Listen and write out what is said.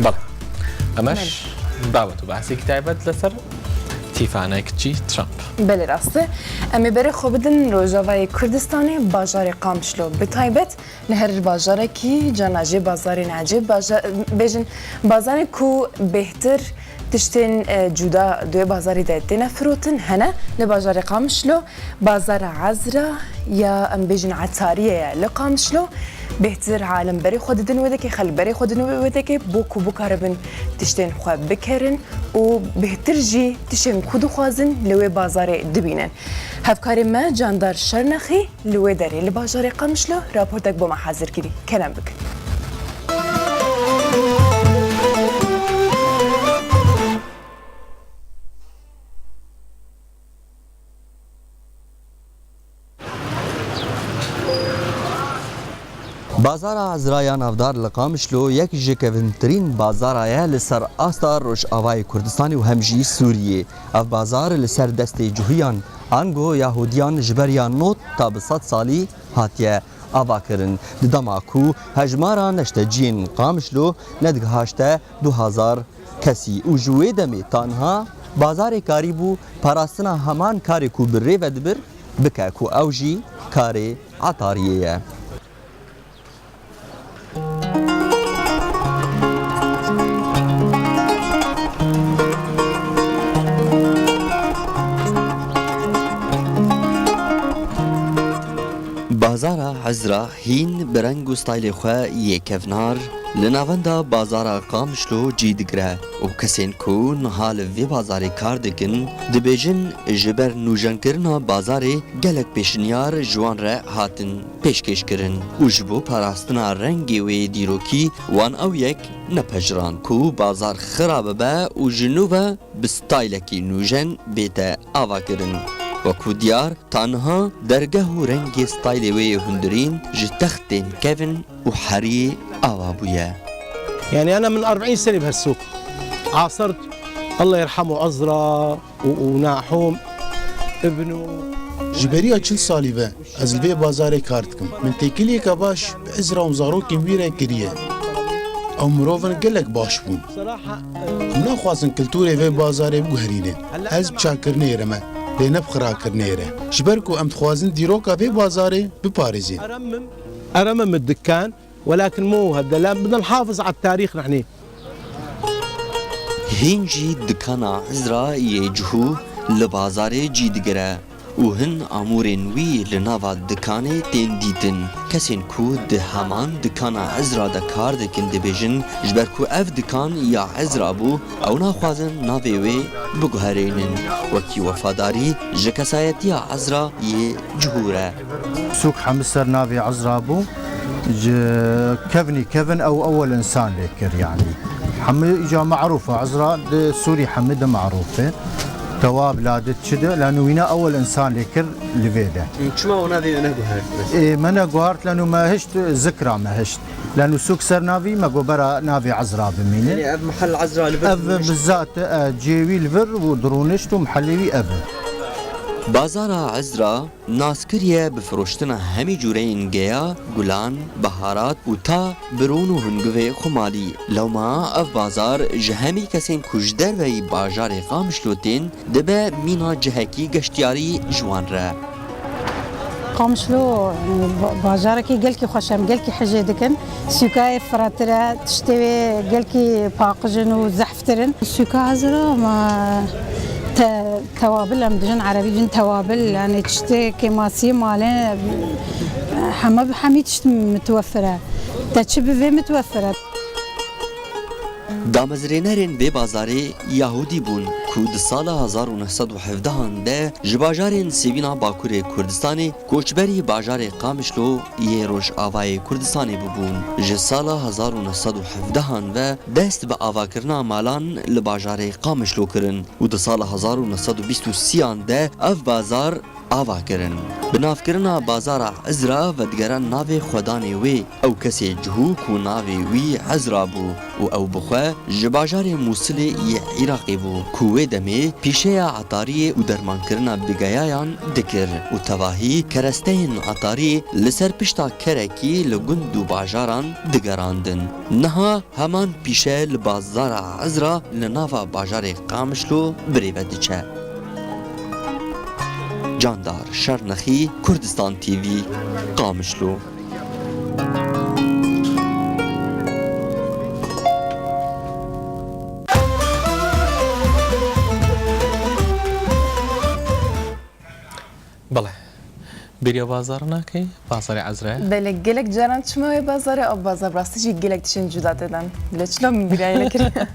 بەڵێ ئەمەش باوەت و باسی کتایبەت لەسەر تیفانێکچی ترامپ بله راسته امی بره خو بدن روجاوای کردستانی باجار قامشلو به تایبەت لە هەر باجارێکی جاناجی بازاری ناجی بێژن بازاری کو بهتر تشتین جودا دوی بازاری دادینا فروتن هنه لبازار قامشلو بازار عزرا یا ام بيجن عطاريه لقامشلو بهتر عالم بري خوددن ودكي خل بري خوددن ودكي بوكو بوكاربن تشتين خو بكرن و بهتر جي تشين كودو خوازن لوي بازار دبينن هفكاري ما جاندار شرنخي لوي داري لبازار قامشلو راپورتك بو ما حاضر كري كلام بك بازار عزرایە ناودار لە قامشلۆ یەک ji kevintirîn bazaraya li ser asta Rojavayê Kurdistanê û hem jî Sûriyê. Ev bazar li ser destê cihûyan ango Yahudiyan ji beriya not ta bi 100 salî hatiye avakirin. Di dema ku hejmara neşteciyên Qamişlo nedigihaşte 2000 kesî û ji wê demê tanha bazarê karî bû parastina heman karê ku bi rê ve dibir bike ku ew jî karê atariyê ye. Bazara Hezra hîn bi reng û staylê xwe yê kevnar li navenda bazara Qamişlo cî digire û kesên ku niha li vê bazarê kar dikin dibêjin ji ber nûjenkirina bazarê gelek pêşniyar ji wan re hatin pêşkêşkirin û ji bo parastina rengê wê dîrokî wan ew yek nepejran ku bazar xira bibe û ji nû ve bi staylekî nûjen bête avakirin. وەکو دیار تانها دەرگەه و ڕەنگی ستایلê wê yê hundirîn ji textên kevin û heriyê ava bûye. يعني أنا من 40 سنة بهالسوق عاصرت الله يرحمه عزرا وناحوم ابنه جبريا چل سالي ve ez li vê bazarê kar dikim min têkiliyeka baş bi ezra û zarokên wî re kiriye ew mirovin gelek baş bûn em naxwazin kulturê vê bazarê biguherînin ez bi çakirinê re me lê ne bi xirakirinê re ji ber ku em dixwazin dîroka vê bazarê biparêzin أرمم الدكان ولكن مو هذا لا بدنا نحافظ على التاريخ نحن Hîn jî dikana Ezra yê cihû li bazarê cî digire û hin amûrên wî li nava dikanê tên dîtin. Kesên ku di heman dikana Ezra de kar dikin dibêjin ji ber ku ev dikan ya Ezra bû ew naxwazin navê wê biguherînin. Wekî wefadarî ji kesayetiya Ezra yê cihû re. سوق حمصر نافي عزرابو كفن او اول انسان لكر يعني حمي اجا معروفه عزرا سوري حمد معروفه تواب لادت شده لانه وينا اول انسان لكر لفيدا شما ونادي انا جوهر إيه ما انا جوهرت لانه ما هشت ذكرى ما هشت لانه سوق سر نافي ما برا نافي عزرا بمينه يعني اب محل عزرا لبر بالذات جيوي الفر ودرونشت ومحلوي اب Bazara Ezra naskiriye bi firoştina hemî cûreyên geya, gulan, beharat û ta birûn û hungivê xumalî. Lewma ev bazar ji hemî kesên ku ji derveyî bajarê Qamişlo tên dibe mîna cihekî geştyarî ji wan re. قامشلو باجاركي قلكي خوشم قلكي حجي دكن سوكاي فراترا تشتوي قلكي باقجن وزحفترن سوكا عزرا ما توابل ام دجن عربي جن توابل يعني تشتي كيماسي مالين حمي تشت متوفره تشبه في متوفره Damezrênerên vê bazarê Yahudî bûn ku di sala 1917 de ji bajarên Sêvîna Bakurê Kurdistanê koçberî bajarê Qamişlo yê Rojavayê Kurdistanê bibûn. Ji sala 1917 ve dest bi avakirina malan li bajarê Qamişlo kirin û di sala 1923 de ev bazar ava kirin. Bi navkirina bazara Ezra ve digeran navê xwedanê wê ew kesê cihû ku navê wî Ezra bû û ew bixwe ji bajarê Musilê yê Iraqê bû ku wê demê pîşeya etariyê û dermankirina bigeyayan dikir û tevahî keresteyên etarî li ser pişta kerekî li gund û bajaran digerandin. Niha heman pîşe li bazara Ezra li nava bajarê Qamişlo birêve diçe. Candar Şernexî, Kurdistan TV, Qamişlo. بله بریا بازار نکی بازار عزرا بله گلک جران چما بازار او بازار راستی جی گلک تشین جدا دادن لچلا من بیرای نکرد